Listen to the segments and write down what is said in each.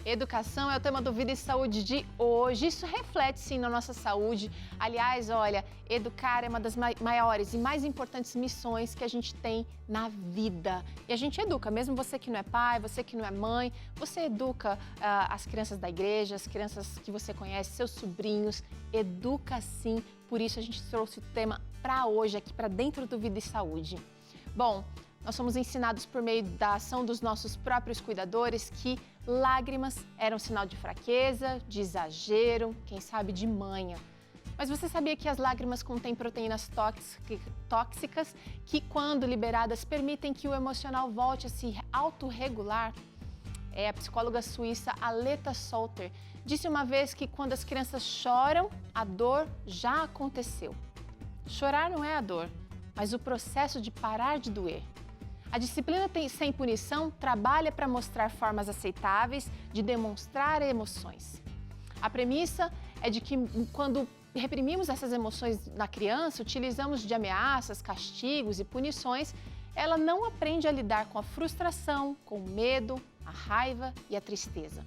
Educação é o tema do Vida e Saúde de hoje. Isso reflete sim na nossa saúde. Aliás, olha, educar é uma das maiores e mais importantes missões que a gente tem na vida. E a gente educa, mesmo você que não é pai, você que não é mãe, você educa as crianças da igreja, as crianças que você conhece, seus sobrinhos, educa sim. Por isso a gente trouxe o tema para hoje aqui, para dentro do Vida e Saúde. Bom, nós somos ensinados por meio da ação dos nossos próprios cuidadores que lágrimas eram sinal de fraqueza, de exagero, quem sabe de manha. Mas você sabia que as lágrimas contêm proteínas tóxicas que, quando liberadas, permitem que o emocional volte a se autorregular? A psicóloga suíça Aletta Solter disse uma vez que quando as crianças choram, a dor já aconteceu. Chorar não é a dor, mas o processo de parar de doer. A disciplina sem punição trabalha para mostrar formas aceitáveis de demonstrar emoções. A premissa é de que quando reprimimos essas emoções na criança, utilizamos de ameaças, castigos e punições, ela não aprende a lidar com a frustração, com o medo, a raiva e a tristeza.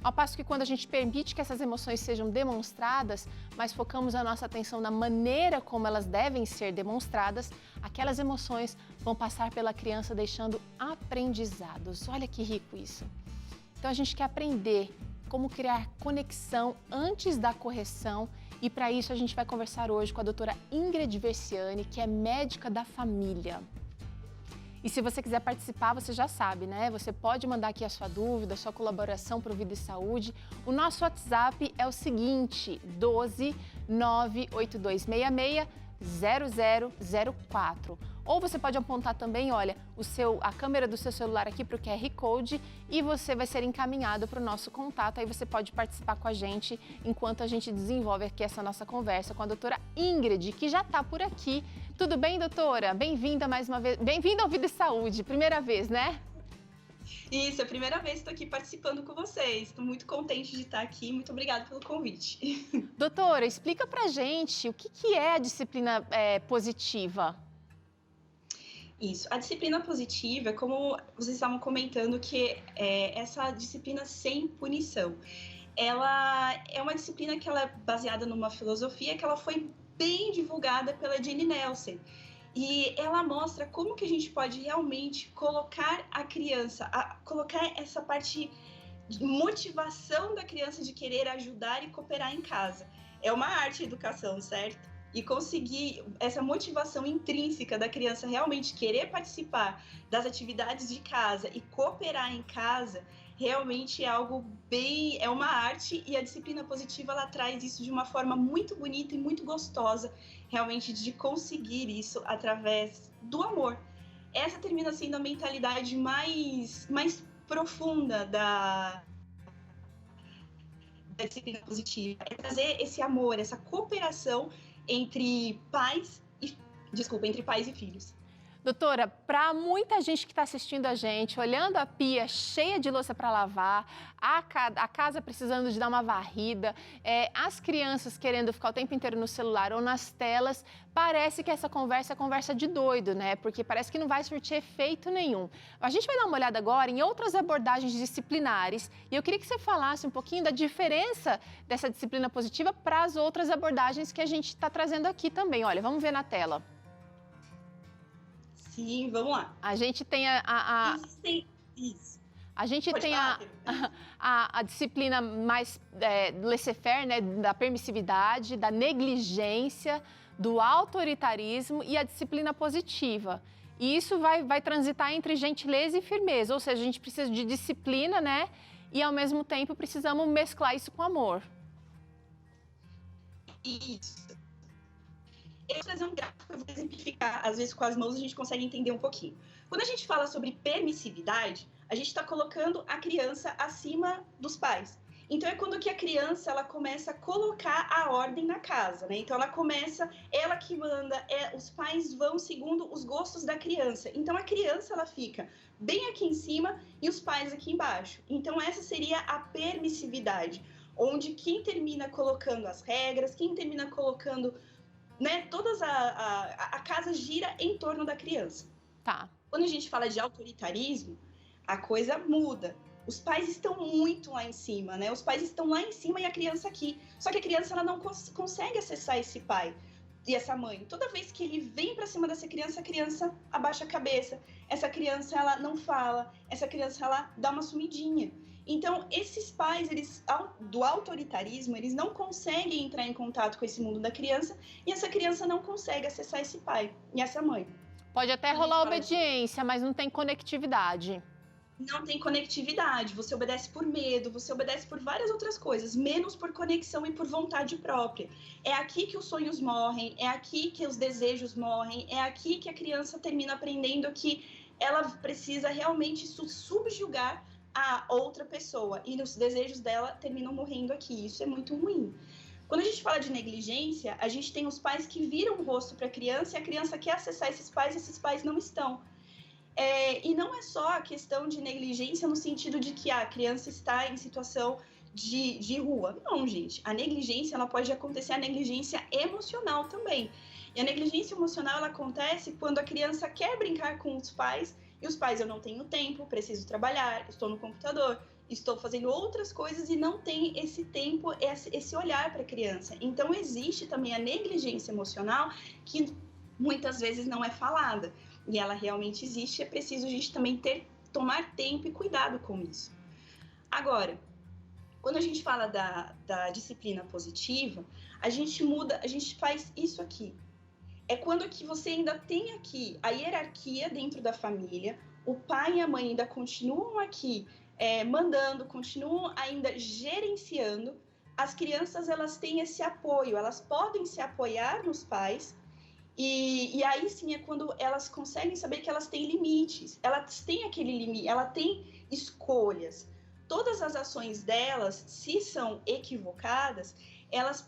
Ao passo que quando a gente permite que essas emoções sejam demonstradas, mas focamos a nossa atenção na maneira como elas devem ser demonstradas, aquelas emoções vão passar pela criança deixando aprendizados. Olha que rico isso! Então a gente quer aprender como criar conexão antes da correção e para isso a gente vai conversar hoje com a doutora Ingrid Versiani, que é médica da família. E se você quiser participar, você já sabe, né? Você pode mandar aqui a sua dúvida, a sua colaboração para o Vida e Saúde. O nosso WhatsApp é o seguinte, 12 98266 0004. Ou você pode apontar também, olha, a câmera do seu celular aqui para o QR Code e você vai ser encaminhado para o nosso contato. Aí você pode participar com a gente enquanto a gente desenvolve aqui essa nossa conversa com a doutora Ingrid, que já está por aqui. Tudo bem, doutora? Bem-vinda mais uma vez. Bem-vinda ao Vida e Saúde, primeira vez, né? Isso, é a primeira vez que estou aqui participando com vocês. Estou muito contente de estar aqui. Muito obrigada pelo convite. Doutora, explica pra gente o que é a disciplina positiva. Isso, a disciplina positiva, como vocês estavam comentando, que é essa disciplina sem punição. Ela é uma disciplina que ela é baseada numa filosofia que ela foi bem divulgada pela Jane Nelsen. E ela mostra como que a gente pode realmente colocar a criança, colocar essa parte de motivação da criança de querer ajudar e cooperar em casa. É uma arte a educação, certo? E conseguir essa motivação intrínseca da criança realmente querer participar das atividades de casa e cooperar em casa, realmente é algo é uma arte, e a disciplina positiva ela traz isso de uma forma muito bonita e muito gostosa, realmente de conseguir isso através do amor. Essa termina sendo a mentalidade mais profunda da disciplina positiva, é trazer esse amor, essa cooperação entre pais e filhos. Doutora, para muita gente que está assistindo a gente, olhando a pia cheia de louça para lavar, a casa precisando de dar uma varrida, as crianças querendo ficar o tempo inteiro no celular ou nas telas, parece que essa conversa é conversa de doido, né? Porque parece que não vai surtir efeito nenhum. A gente vai dar uma olhada agora em outras abordagens disciplinares e eu queria que você falasse um pouquinho da diferença dessa disciplina positiva para as outras abordagens que a gente está trazendo aqui também. Olha, vamos ver na tela. Sim, vamos lá. A gente tem Isso. A gente tem a disciplina mais laissez-faire, né, da permissividade, da negligência, do autoritarismo e a disciplina positiva. E isso vai transitar entre gentileza e firmeza, ou seja, a gente precisa de disciplina, né? E ao mesmo tempo precisamos mesclar isso com amor. Isso. Eu vou trazer um gráfico para exemplificar, às vezes com as mãos a gente consegue entender um pouquinho. Quando a gente fala sobre permissividade, a gente está colocando a criança acima dos pais. Então é quando que a criança ela começa a colocar a ordem na casa, né? Então ela que manda, os pais vão segundo os gostos da criança. Então a criança ela fica bem aqui em cima e os pais aqui embaixo. Então essa seria a permissividade, onde quem termina colocando as regras, quem termina colocando, né, a casa gira em torno da criança. Tá. Quando a gente fala de autoritarismo, a coisa muda. Os pais estão muito lá em cima, né? Os pais estão lá em cima e a criança aqui. Só que a criança ela não consegue acessar esse pai e essa mãe. Toda vez que ele vem para cima dessa criança, a criança abaixa a cabeça. Essa criança ela não fala, essa criança ela dá uma sumidinha. Então, esses pais, eles do autoritarismo, eles não conseguem entrar em contato com esse mundo da criança e essa criança não consegue acessar esse pai e essa mãe. Pode até rolar obediência, mas não tem conectividade. Não tem conectividade, você obedece por medo, você obedece por várias outras coisas, menos por conexão e por vontade própria. É aqui que os sonhos morrem, é aqui que os desejos morrem, é aqui que a criança termina aprendendo que ela precisa realmente subjugar a outra pessoa e os desejos dela terminam morrendo aqui. Isso é muito ruim. Quando a gente fala de negligência, a gente tem os pais que viram o rosto para a criança e a criança quer acessar esses pais não estão. E não é só a questão de negligência no sentido de que a criança está em situação de rua. Não, gente. A negligência, ela pode acontecer, a negligência emocional também. E a negligência emocional, ela acontece quando a criança quer brincar com os pais e os pais, eu não tenho tempo, preciso trabalhar, estou no computador, estou fazendo outras coisas e não tem esse tempo, esse olhar para a criança. Então, existe também a negligência emocional que muitas vezes não é falada. E ela realmente existe, é preciso a gente também tomar tempo e cuidado com isso. Agora, quando a gente fala da disciplina positiva, a gente faz isso aqui. É quando que você ainda tem aqui a hierarquia dentro da família, o pai e a mãe ainda continuam aqui mandando, continuam ainda gerenciando, as crianças elas têm esse apoio, elas podem se apoiar nos pais, e aí sim é quando elas conseguem saber que elas têm limites, elas têm aquele limite, ela tem escolhas. Todas as ações delas, se são equivocadas, elas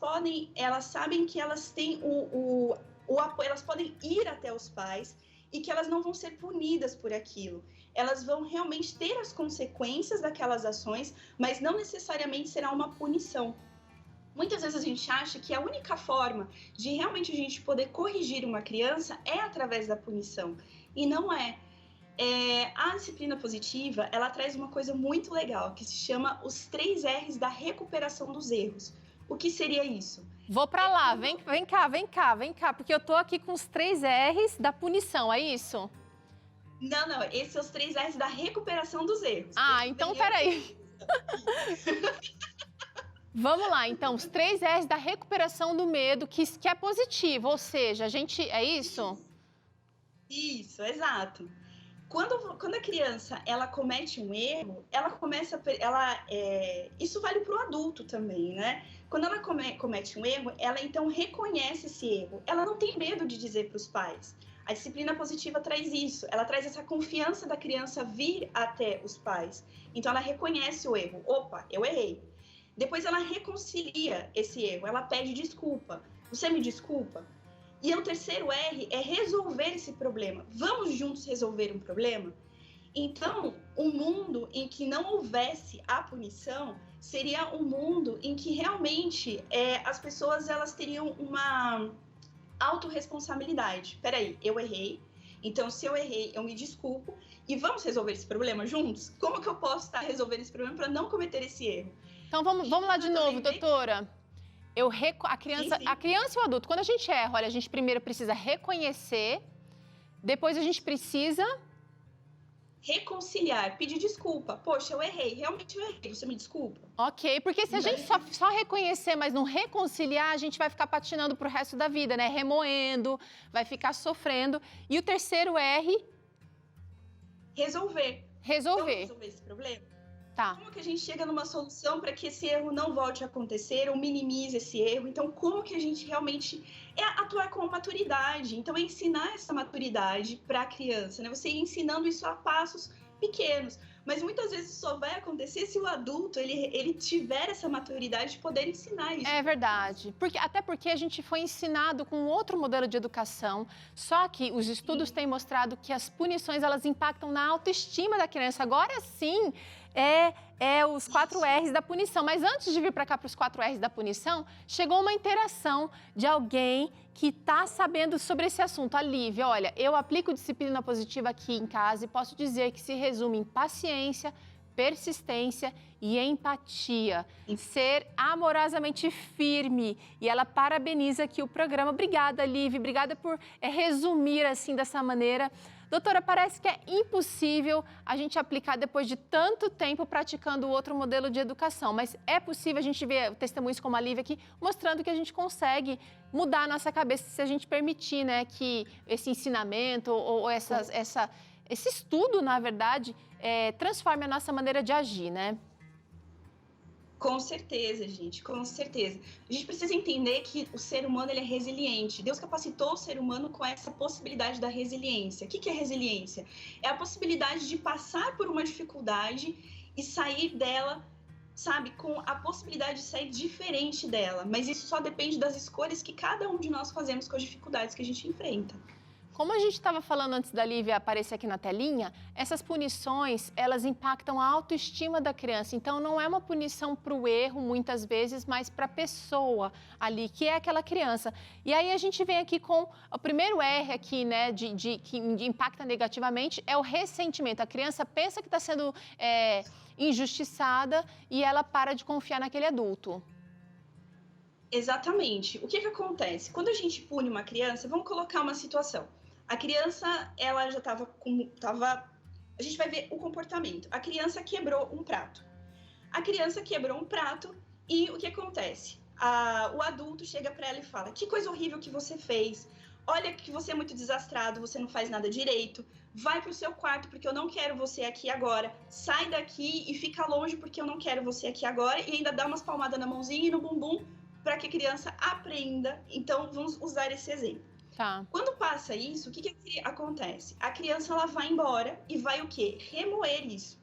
sabem que elas têm o apoio, elas podem ir até os pais e que elas não vão ser punidas por aquilo. Elas vão realmente ter as consequências daquelas ações, mas não necessariamente será uma punição. Muitas vezes a gente acha que a única forma de realmente a gente poder corrigir uma criança é através da punição. E não é. A disciplina positiva, ela traz uma coisa muito legal, que se chama os 3 R's da recuperação dos erros. O que seria isso? Vou para lá, vem cá, porque eu tô aqui com os 3 R's da punição, é isso? Não, esses são os 3 R's da recuperação dos erros. Ah, então peraí. Vamos lá, então, os 3 R's da recuperação do medo, que é positivo, ou seja, é isso? Isso, exato. Quando a criança ela comete um erro, isso vale para o adulto também, né? Quando ela comete um erro, ela então reconhece esse erro. Ela não tem medo de dizer para os pais. A disciplina positiva traz isso. Ela traz essa confiança da criança vir até os pais. Então ela reconhece o erro. Opa, eu errei. Depois ela reconcilia esse erro. Ela pede desculpa. Você me desculpa? E o 3º R é resolver esse problema. Vamos juntos resolver um problema? Então, um mundo em que não houvesse a punição seria um mundo em que realmente as pessoas elas teriam uma autorresponsabilidade. Peraí, eu errei. Então, se eu errei, eu me desculpo. E vamos resolver esse problema juntos? Como que eu posso estar resolvendo esse problema para não cometer esse erro? Então, vamos lá de novo, doutora. A criança e o adulto, quando a gente erra, olha, a gente primeiro precisa reconhecer, depois a gente precisa... reconciliar, pedir desculpa. Poxa, eu errei, realmente eu errei, você me desculpa? Ok, porque se a gente só reconhecer, mas não reconciliar, a gente vai ficar patinando pro resto da vida, né? Remoendo, vai ficar sofrendo. E o 3º R... resolver. Então, resolver esse problema. Tá. Como que a gente chega numa solução para que esse erro não volte a acontecer ou minimize esse erro? Então, como que a gente realmente atuar com maturidade? Então, ensinar essa maturidade para a criança, né? Você ir ensinando isso a passos pequenos. Mas muitas vezes só vai acontecer se o adulto ele tiver essa maturidade de poder ensinar isso. É verdade. Até porque a gente foi ensinado com outro modelo de educação, só que os estudos têm mostrado que as punições elas impactam na autoestima da criança. Agora sim, os 4 R's da punição. Mas antes de vir para cá para os 4 R's da punição, chegou uma interação de alguém que está sabendo sobre esse assunto. A Lívia, olha, eu aplico disciplina positiva aqui em casa e posso dizer que se resume em paciência, persistência e empatia, ser amorosamente firme. E ela parabeniza aqui o programa. Obrigada, Liv, obrigada por resumir assim dessa maneira. Doutora, parece que é impossível a gente aplicar depois de tanto tempo praticando outro modelo de educação, mas é possível. A gente ver testemunhos como a Lívia aqui, mostrando que a gente consegue mudar a nossa cabeça se a gente permitir, né, que esse ensinamento ou esse estudo, na verdade, transforme a nossa maneira de agir, né? Com certeza, gente, com certeza. A gente precisa entender que o ser humano ele é resiliente. Deus capacitou o ser humano com essa possibilidade da resiliência. O que é resiliência? É a possibilidade de passar por uma dificuldade e sair dela, sabe, com a possibilidade de sair diferente dela. Mas isso só depende das escolhas que cada um de nós fazemos com as dificuldades que a gente enfrenta. Como a gente estava falando antes da Lívia aparecer aqui na telinha, essas punições, elas impactam a autoestima da criança. Então, não é uma punição para o erro, muitas vezes, mas para a pessoa ali, que é aquela criança. E aí a gente vem aqui com o primeiro R aqui, né, que impacta negativamente, é o ressentimento. A criança pensa que está sendo injustiçada e ela para de confiar naquele adulto. Exatamente. O que acontece? Quando a gente pune uma criança, vamos colocar uma situação. A criança, ela já a gente vai ver o comportamento. A criança quebrou um prato. A criança quebrou um prato e o que acontece? O adulto chega para ela e fala: que coisa horrível que você fez. Olha que você é muito desastrado, você não faz nada direito. Vai para o seu quarto porque eu não quero você aqui agora. Sai daqui e fica longe porque eu não quero você aqui agora. E ainda dá umas palmadas na mãozinha e no bumbum para que a criança aprenda. Então, vamos usar esse exemplo. Tá. Quando passa isso, o que acontece? A criança ela vai embora e vai o quê? Remoer isso.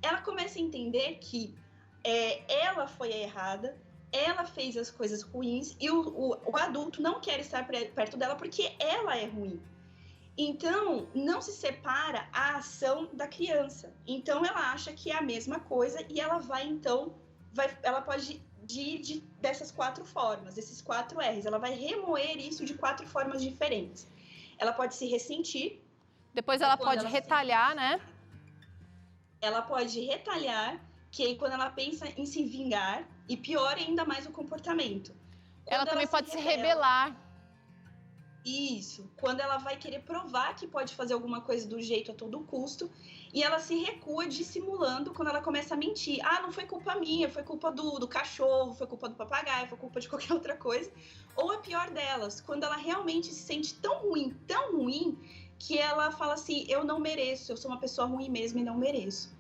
Ela começa a entender que ela foi a errada, ela fez as coisas ruins e o adulto não quer estar perto dela porque ela é ruim. Então, não se separa a ação da criança. Então, ela acha que é a mesma coisa e ela ela pode dessas 4 formas, desses 4 R's. Ela vai remoer isso de 4 formas diferentes. Ela pode se ressentir. Depois ela pode retalhar, né? Ela pode retalhar, que aí quando ela pensa em se vingar, e pior ainda mais o comportamento. Ela também pode se rebelar. Isso, quando ela vai querer provar que pode fazer alguma coisa do jeito a todo custo, e ela se recua dissimulando quando ela começa a mentir. Ah, não foi culpa minha, foi culpa do cachorro, foi culpa do papagaio, foi culpa de qualquer outra coisa. Ou a pior delas, quando ela realmente se sente tão ruim, que ela fala assim: eu não mereço, eu sou uma pessoa ruim mesmo e não mereço.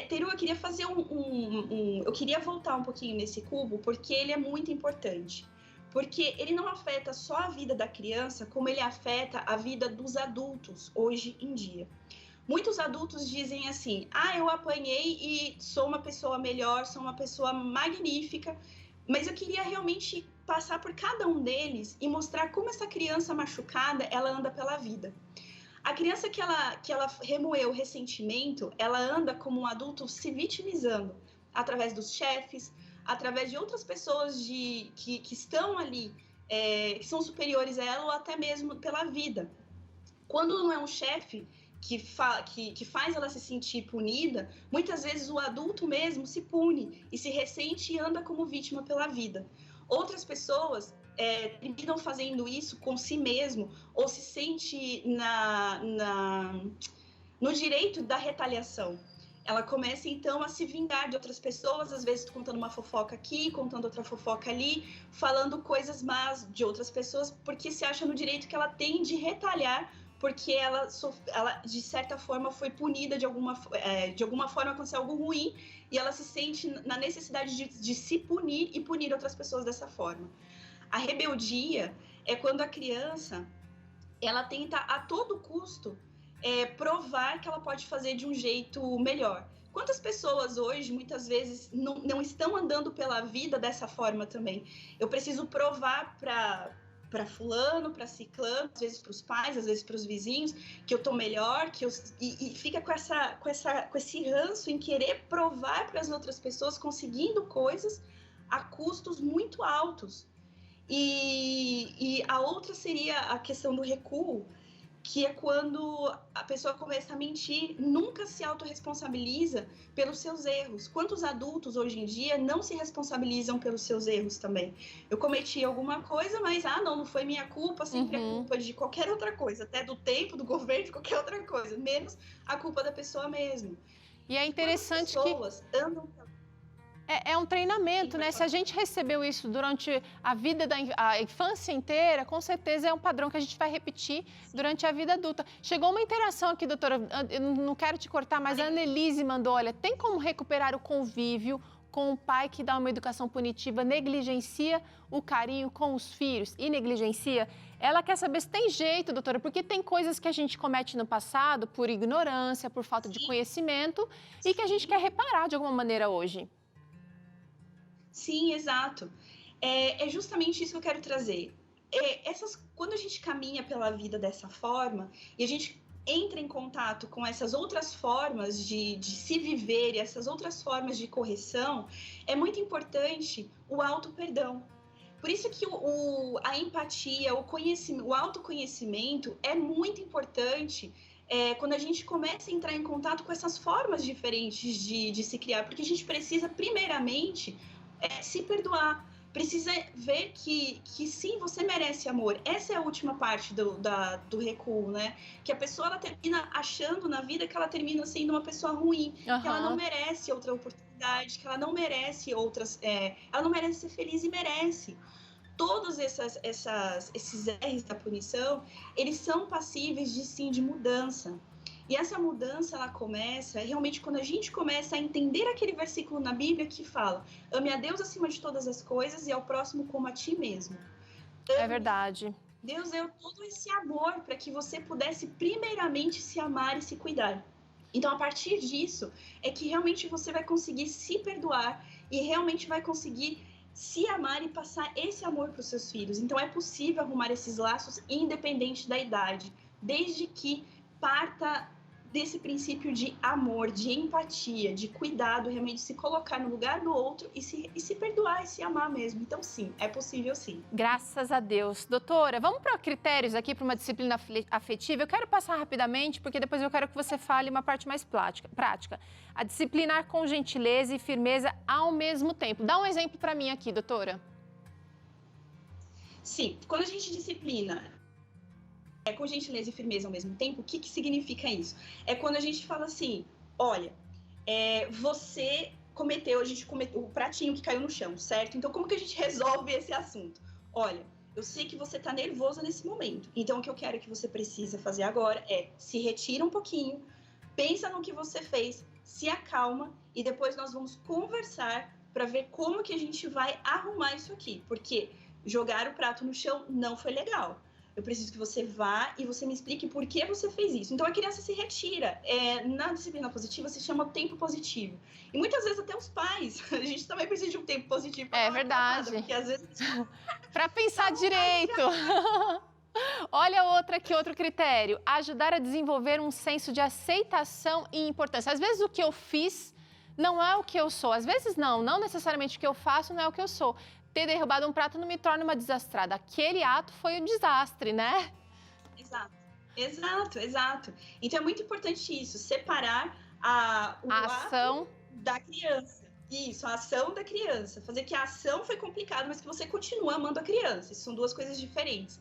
Teru, eu queria fazer eu queria voltar um pouquinho nesse cubo, porque ele é muito importante. Porque ele não afeta só a vida da criança, como ele afeta a vida dos adultos hoje em dia. Muitos adultos dizem assim: ah, eu apanhei e sou uma pessoa melhor, sou uma pessoa magnífica, mas eu queria realmente passar por cada um deles e mostrar como essa criança machucada, ela anda pela vida. A criança que ela remoeu o ressentimento, ela anda como um adulto se vitimizando, através dos chefes, através de outras pessoas que estão ali, que são superiores a ela, ou até mesmo pela vida. Quando não é um chefe que faz ela se sentir punida, muitas vezes o adulto mesmo se pune e se ressente e anda como vítima pela vida. Outras pessoas terminam fazendo isso com si mesmo, ou se sente no direito da retaliação. Ela começa, então, a se vingar de outras pessoas, às vezes contando uma fofoca aqui, contando outra fofoca ali, falando coisas más de outras pessoas, porque se acha no direito que ela tem de retaliar, porque ela de certa forma, foi punida de alguma forma, aconteceu algo ruim, e ela se sente na necessidade de se punir e punir outras pessoas dessa forma. A rebeldia é quando a criança, ela tenta a todo custo provar que ela pode fazer de um jeito melhor. Quantas pessoas hoje, muitas vezes, não estão andando pela vida dessa forma também? Eu preciso provar para fulano, para ciclano, às vezes para os pais, às vezes para os vizinhos, que eu tô melhor, e fica com esse ranço em querer provar para as outras pessoas, conseguindo coisas a custos muito altos. E a outra seria a questão do recuo, que é quando a pessoa começa a mentir, nunca se autorresponsabiliza pelos seus erros. Quantos adultos hoje em dia não se responsabilizam pelos seus erros também? Eu cometi alguma coisa, mas não foi minha culpa, sempre é culpa de qualquer outra coisa, até do tempo, do governo, de qualquer outra coisa, menos a culpa da pessoa mesmo. E é interessante que... pessoas andam... É um treinamento, né? Se a gente recebeu isso durante a vida a infância inteira, com certeza é um padrão que a gente vai repetir durante a vida adulta. Chegou uma interação aqui, doutora, eu não quero te cortar, mas a Annelise mandou, olha, tem como recuperar o convívio com o pai que dá uma educação punitiva, negligencia o carinho com os filhos e negligencia? Ela quer saber se tem jeito, doutora, porque tem coisas que a gente comete no passado por ignorância, por falta de conhecimento e que a gente quer reparar de alguma maneira hoje. Sim, exato. É justamente isso que eu quero trazer. Quando a gente caminha pela vida dessa forma e a gente entra em contato com essas outras formas de se viver e essas outras formas de correção, é muito importante o auto-perdão. Por isso que a empatia, o autoconhecimento é muito importante quando a gente começa a entrar em contato com essas formas diferentes de se criar, porque a gente precisa, primeiramente... se perdoar, precisa ver que sim, você merece amor. Essa é a última parte do recuo, né? Que a pessoa ela termina achando na vida que ela termina sendo uma pessoa ruim, que ela não merece outra oportunidade, que ela não merece ela não merece ser feliz e merece. Todos esses R's da punição, eles são passíveis de mudança. E essa mudança, ela começa realmente quando a gente começa a entender aquele versículo na Bíblia que fala: ame a Deus acima de todas as coisas e ao próximo como a ti mesmo. É verdade. Deus deu todo esse amor para que você pudesse primeiramente se amar e se cuidar. Então, a partir disso, é que realmente você vai conseguir se perdoar e realmente vai conseguir se amar e passar esse amor para os seus filhos. Então, é possível arrumar esses laços independente da idade, desde que parta desse princípio de amor, de empatia, de cuidado, realmente se colocar no lugar do outro e se perdoar e se amar mesmo. Então, sim, é possível sim. Graças a Deus. Doutora, vamos para critérios aqui para uma disciplina afetiva. Eu quero passar rapidamente, porque depois eu quero que você fale uma parte mais prática. A disciplinar com gentileza e firmeza ao mesmo tempo. Dá um exemplo para mim aqui, doutora. Sim, quando a gente disciplina com gentileza e firmeza ao mesmo tempo, o que significa isso? É quando a gente fala assim, olha, você cometeu o pratinho que caiu no chão, certo? Então, como que a gente resolve esse assunto? Olha, eu sei que você tá nervosa nesse momento, então o que eu quero que você precisa fazer agora é se retira um pouquinho, pensa no que você fez, se acalma e depois nós vamos conversar para ver como que a gente vai arrumar isso aqui, porque jogar o prato no chão não foi legal. Eu preciso que você vá e você me explique por que você fez isso. Então, a criança se retira. Na disciplina positiva, se chama tempo positivo. E muitas vezes até os pais, a gente também precisa de um tempo positivo. É verdade. Porque às vezes... Para pensar direito. Olha outro critério. Ajudar a desenvolver um senso de aceitação e importância. Às vezes o que eu fiz não é o que eu sou. Às vezes não necessariamente o que eu faço não é o que eu sou. Ter derrubado um prato não me torna uma desastrada. Aquele ato foi um desastre, né? Exato. Então, é muito importante isso, separar a ação da criança. Isso, a ação da criança. Fazer que a ação foi complicada, mas que você continua amando a criança. Isso são duas coisas diferentes.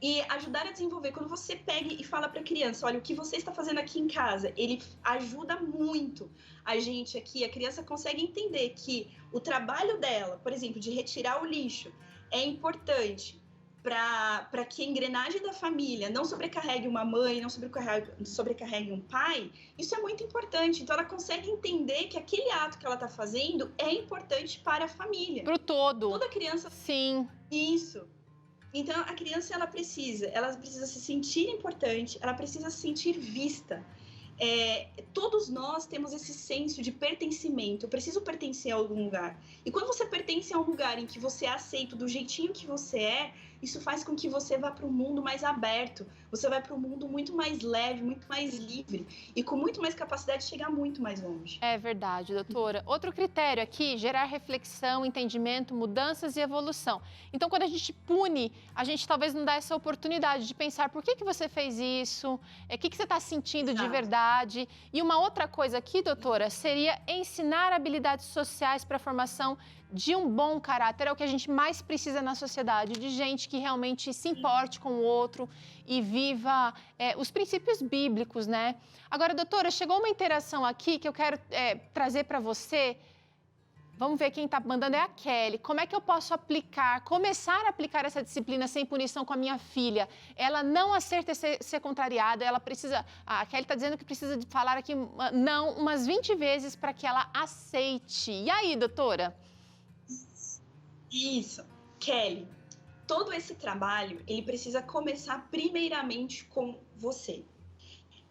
E ajudar a desenvolver, quando você pega e fala para a criança, olha, o que você está fazendo aqui em casa, ele ajuda muito a gente aqui, a criança consegue entender que o trabalho dela, por exemplo, de retirar o lixo, é importante para que a engrenagem da família não sobrecarregue uma mãe, não sobrecarregue um pai. Isso é muito importante. Então, ela consegue entender que aquele ato que ela está fazendo é importante para a família. Para o todo. Toda criança... Sim. Isso. Então, a criança, ela precisa se sentir importante, ela precisa se sentir vista. Todos nós temos esse senso de pertencimento. Eu preciso pertencer a algum lugar. E quando você pertence a um lugar em que você é aceito do jeitinho que você é, isso faz com que você vá para um mundo mais aberto, você vai para um mundo muito mais leve, muito mais livre e com muito mais capacidade de chegar muito mais longe. É verdade, doutora. Outro critério aqui, gerar reflexão, entendimento, mudanças e evolução. Então, quando a gente pune, a gente talvez não dá essa oportunidade de pensar por que você fez isso, o que você está sentindo de verdade. E uma outra coisa aqui, doutora, seria ensinar habilidades sociais para a formação de um bom caráter. É o que a gente mais precisa na sociedade, de gente que realmente se importe com o outro e viva os princípios bíblicos, né? Agora, doutora, chegou uma interação aqui que eu quero trazer para você. Vamos ver quem está mandando, é a Kelly. Como é que eu posso começar a aplicar essa disciplina sem punição com a minha filha? Ela não aceita ser contrariada, ela precisa... A Kelly está dizendo que precisa de falar aqui não umas 20 vezes para que ela aceite. E aí, doutora? Isso. Kelly, todo esse trabalho, ele precisa começar primeiramente com você.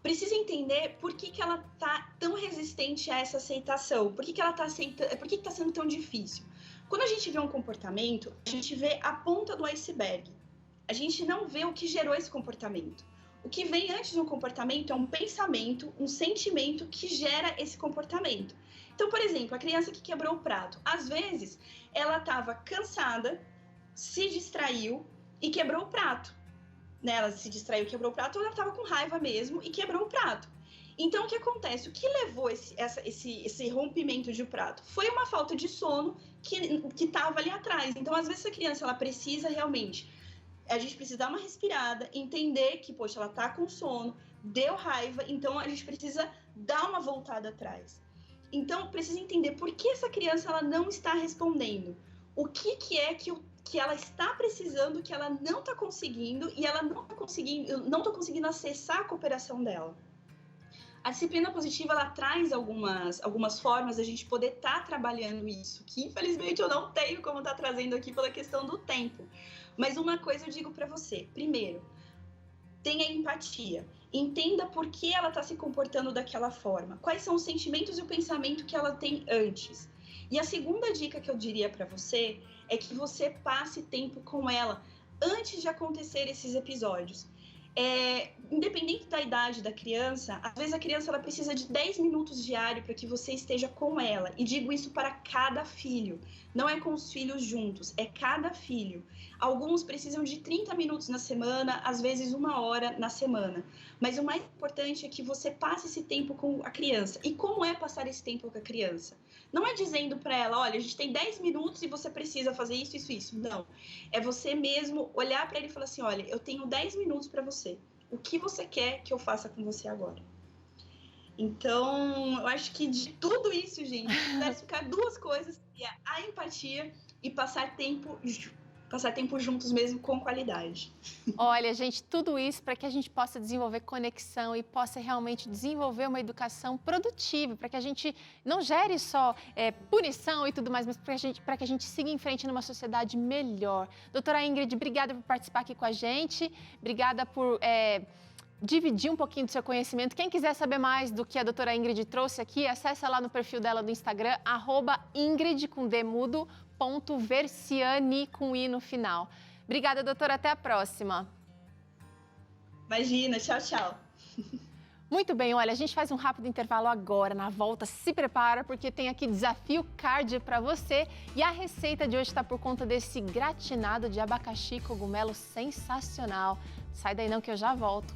Precisa entender por que ela está tão resistente a essa aceitação, por que ela está aceitando, por que está sendo tão difícil. Quando a gente vê um comportamento, a gente vê a ponta do iceberg. A gente não vê o que gerou esse comportamento. O que vem antes de um comportamento é um pensamento, um sentimento que gera esse comportamento. Então, por exemplo, a criança que quebrou o prato, às vezes ela estava cansada, se distraiu e quebrou o prato. Ela se distraiu, quebrou o prato, ou ela estava com raiva mesmo e quebrou o prato. Então, o que acontece? O que levou esse rompimento de prato? Foi uma falta de sono que estava ali atrás. Então, às vezes, a criança ela precisa realmente... A gente precisa dar uma respirada, entender que, poxa, ela está com sono, deu raiva, então a gente precisa dar uma voltada atrás. Então, precisa entender por que essa criança ela não está respondendo. O que é que ela está precisando, que ela não está conseguindo, e ela não está conseguindo acessar a cooperação dela. A disciplina positiva, ela traz algumas formas da gente poder estar trabalhando isso, que infelizmente eu não tenho como estar trazendo aqui pela questão do tempo. Mas uma coisa eu digo para você, primeiro, tenha empatia, entenda por que ela está se comportando daquela forma, quais são os sentimentos e o pensamento que ela tem antes. E a segunda dica que eu diria para você é que você passe tempo com ela antes de acontecer esses episódios. Independente da idade da criança, às vezes a criança ela precisa de 10 minutos diário para que você esteja com ela. E digo isso para cada filho. Não é com os filhos juntos, é cada filho. Alguns precisam de 30 minutos na semana, às vezes 1 hora na semana. Mas o mais importante é que você passe esse tempo com a criança. E como é passar esse tempo com a criança? Não é dizendo para ela, olha, a gente tem 10 minutos e você precisa fazer isso, isso, isso. Não. É você mesmo olhar para ele e falar assim, olha, eu tenho 10 minutos para você. O que você quer que eu faça com você agora? Então, eu acho que de tudo isso, gente, deve ficar 2 coisas, que é a empatia e passar tempo juntos mesmo com qualidade. Olha, gente, tudo isso para que a gente possa desenvolver conexão e possa realmente desenvolver uma educação produtiva, para que a gente não gere só punição e tudo mais, mas para que a gente siga em frente numa sociedade melhor. Doutora Ingrid, obrigada por participar aqui com a gente, obrigada por dividir um pouquinho do seu conhecimento. Quem quiser saber mais do que a doutora Ingrid trouxe aqui, acessa lá no perfil dela do Instagram, @ingrid_Versiani com i no final. Obrigada, doutora. Até a próxima. Imagina. Tchau, tchau. Muito bem, olha, a gente faz um rápido intervalo agora. Na volta, se prepara, porque tem aqui desafio cardio para você. E a receita de hoje está por conta desse gratinado de abacaxi e cogumelo sensacional. Sai daí não que eu já volto.